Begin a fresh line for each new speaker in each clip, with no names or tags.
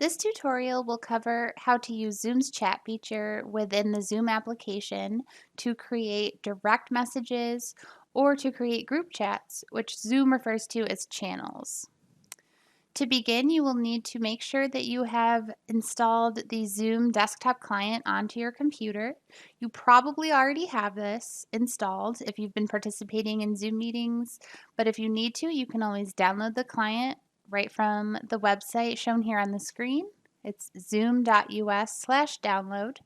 This tutorial will cover how to use Zoom's chat feature within the Zoom application to create direct messages or to create group chats, which Zoom refers to as channels. To begin, you will need to make sure that you have installed the Zoom desktop client onto your computer. You probably already have this installed if you've been participating in Zoom meetings, but if you need to, you can always download the client right from the website shown here on the screen. It's zoom.us/download,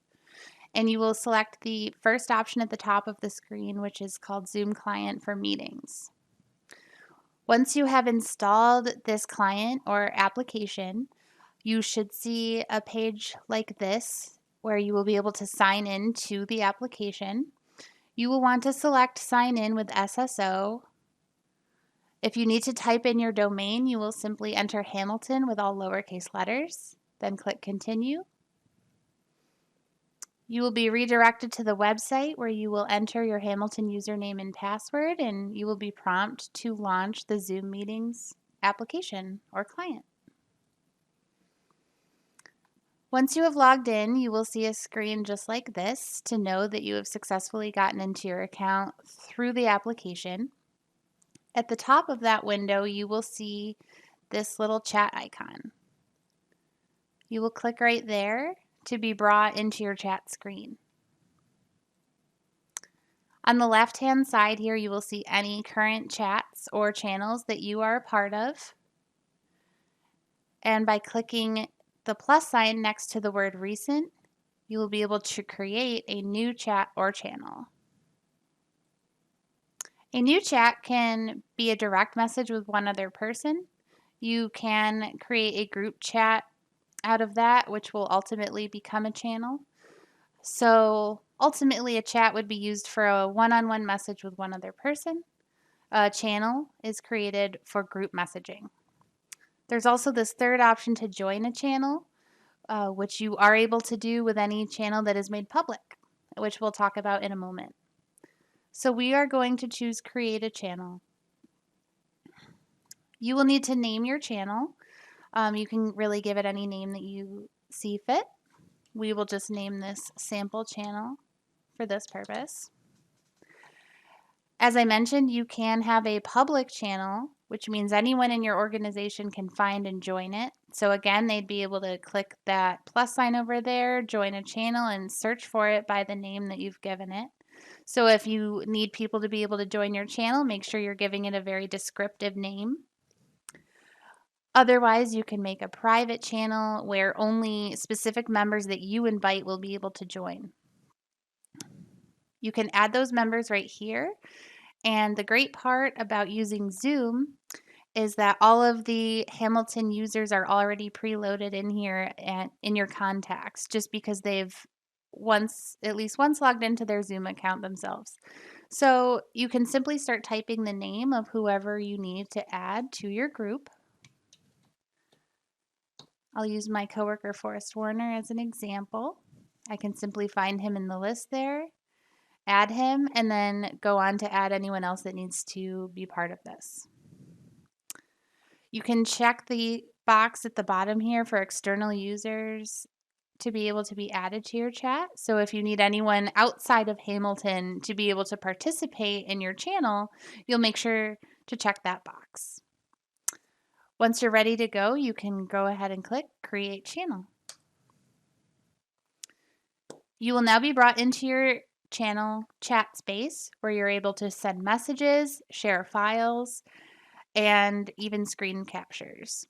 and you will select the first option at the top of the screen, which is called Zoom Client for Meetings. Once you have installed this client or application, you should see a page like this where you will be able to sign in to the application. You will want to select Sign In with SSO. If you need to type in your domain, you will simply enter Hamilton with all lowercase letters, then click Continue. You will be redirected to the website where you will enter your Hamilton username and password, and you will be prompted to launch the Zoom Meetings application or client. Once you have logged in, you will see a screen just like this to know that you have successfully gotten into your account through the application. At the top of that window, you will see this little chat icon. You will click right there to be brought into your chat screen. On the left-hand side here, you will see any current chats or channels that you are a part of. And by clicking the plus sign next to the word recent, you will be able to create a new chat or channel. A new chat can be a direct message with one other person. You can create a group chat out of that, which will ultimately become a channel. So ultimately, a chat would be used for a one-on-one message with one other person. A channel is created for group messaging. There's also this third option to join a channel, which you are able to do with any channel that is made public, which we'll talk about in a moment. So we are going to choose Create a Channel. You will need to name your channel. You can really give it any name that you see fit. We will just name this Sample Channel for this purpose. As I mentioned, you can have a public channel, which means anyone in your organization can find and join it. So again, they'd be able to click that plus sign over there, join a channel, and search for it by the name that you've given it. So if you need people to be able to join your channel, make sure you're giving it a very descriptive name. Otherwise, you can make a private channel where only specific members that you invite will be able to join. You can add those members right here. And the great part about using Zoom is that all of the Hamilton users are already preloaded in here and in your contacts just because they've at least once logged into their Zoom account themselves. So you can simply start typing the name of whoever you need to add to your group. I'll use my coworker Forrest Warner as an example. I can simply find him in the list there, add him, and then go on to add anyone else that needs to be part of this. You can check the box at the bottom here for external users to be able to be added to your chat. So if you need anyone outside of Hamilton to be able to participate in your channel, you'll make sure to check that box. Once you're ready to go, you can go ahead and click Create Channel. You will now be brought into your channel chat space where you're able to send messages, share files, and even screen captures.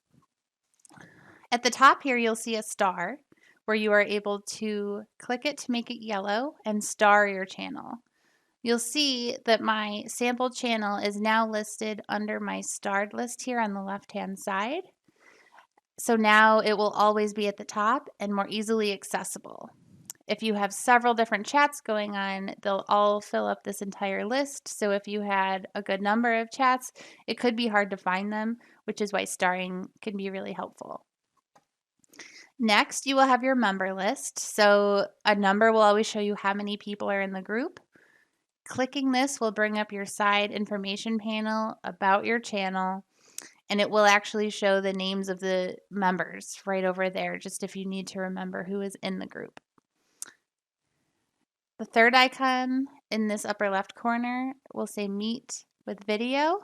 At the top here, you'll see a star where you are able to click it to make it yellow and star your channel. You'll see that my sample channel is now listed under my starred list here on the left-hand side. So now it will always be at the top and more easily accessible. If you have several different chats going on, they'll all fill up this entire list. So if you had a good number of chats, it could be hard to find them, which is why starring can be really helpful. Next, you will have your member list. So a number will always show you how many people are in the group. Clicking this will bring up your side information panel about your channel. and it will actually show the names of the members right over there, just if you need to remember who is in the group. The third icon in this upper left corner will say Meet with Video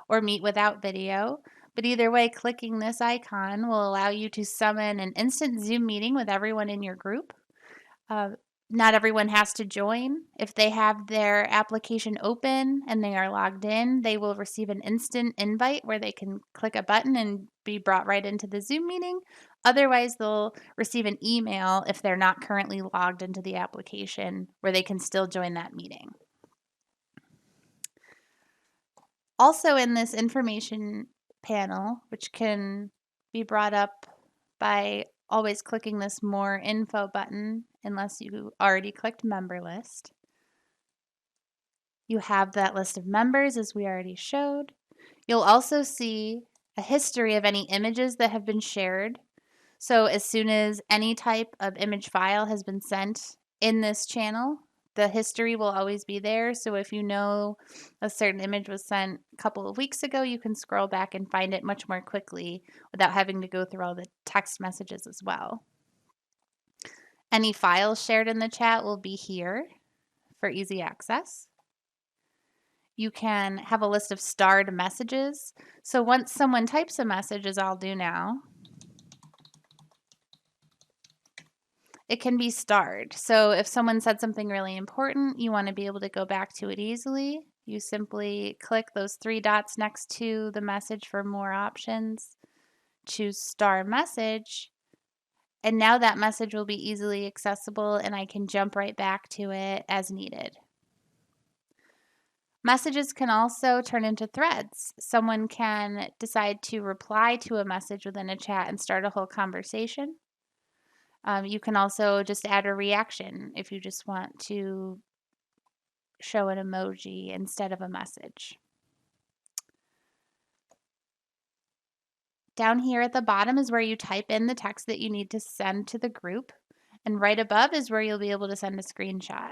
or Meet without video. But either way, clicking this icon will allow you to summon an instant Zoom meeting with everyone in your group. Not everyone has to join. If they have their application open and they are logged in, they will receive an instant invite where they can click a button and be brought right into the Zoom meeting. Otherwise, they'll receive an email if they're not currently logged into the application where they can still join that meeting. Also in this information panel, which can be brought up by always clicking this More Info button, unless you already clicked Member List. You have that list of members, as we already showed. You'll also see a history of any images that have been shared. So as soon as any type of image file has been sent in this channel, the history will always be there. So if you know a certain image was sent a couple of weeks ago, you can scroll back and find it much more quickly without having to go through all the text messages as well. Any files shared in the chat will be here for easy access. You can have a list of starred messages. So once someone types a message, as I'll do now, it can be starred. So if someone said something really important, you want to be able to go back to it easily. You simply click those three dots next to the message for more options, choose star message, and now that message will be easily accessible and I can jump right back to it as needed. Messages can also turn into threads. Someone can decide to reply to a message within a chat and start a whole conversation. You can also just add a reaction if you just want to show an emoji instead of a message. Down here at the bottom is where you type in the text that you need to send to the group, and right above is where you'll be able to send a screenshot.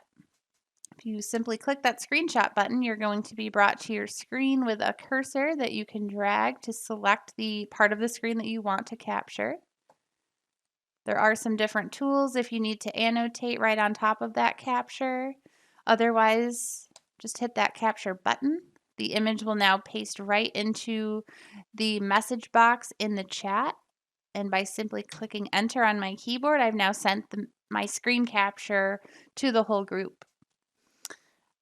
If you simply click that screenshot button, you're going to be brought to your screen with a cursor that you can drag to select the part of the screen that you want to capture. There are some different tools if you need to annotate right on top of that capture. Otherwise, just hit that capture button. The image will now paste right into the message box in the chat. And by simply clicking enter on my keyboard, I've now sent my screen capture to the whole group.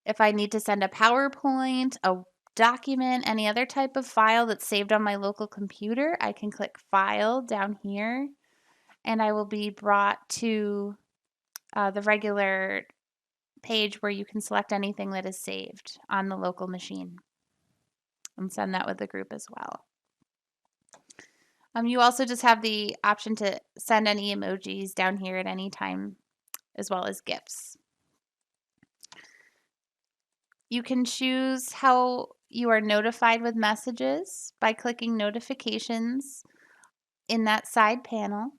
If I need to send a PowerPoint, a document, any other type of file that's saved on my local computer, I can click File down here, and I will be brought to the regular page where you can select anything that is saved on the local machine and send that with the group as well. You also just have the option to send any emojis down here at any time, as well as GIFs. You can choose how you are notified with messages by clicking notifications in that side panel.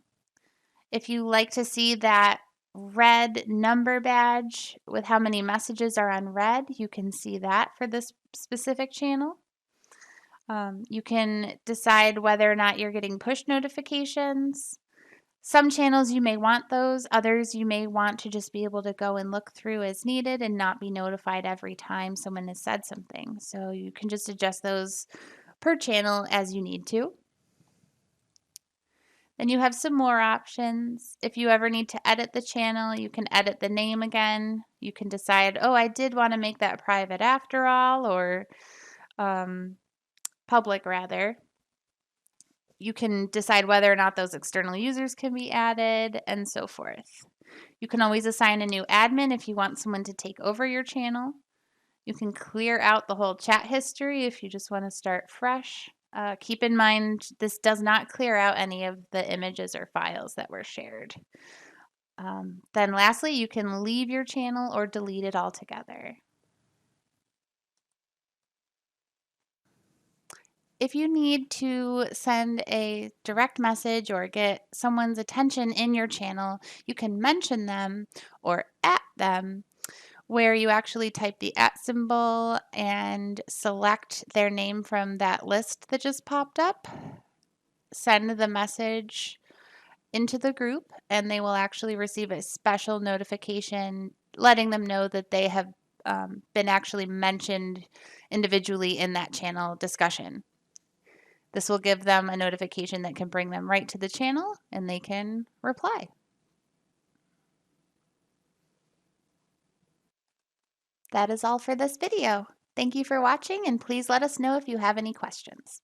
If you like to see that red number badge with how many messages are on red, you can see that for this specific channel. You can decide whether or not you're getting push notifications. Some channels you may want those, others you may want to just be able to go and look through as needed and not be notified every time someone has said something. So you can just adjust those per channel as you need to. Then you have some more options. If you ever need to edit the channel, you can edit the name again. You can decide, oh, I did want to make that private after all, or public rather. You can decide whether or not those external users can be added and so forth. You can always assign a new admin if you want someone to take over your channel. You can clear out the whole chat history if you just want to start fresh. Keep in mind, this does not clear out any of the images or files that were shared. Then lastly, you can leave your channel or delete it altogether. If you need to send a direct message or get someone's attention in your channel, you can mention them or at them where you actually type the @ symbol and select their name from that list that just popped up. Send the message into the group, and they will actually receive a special notification letting them know that they have been actually mentioned individually in that channel discussion. This will give them a notification that can bring them right to the channel and they can reply. That is all for this video. Thank you for watching, and please let us know if you have any questions.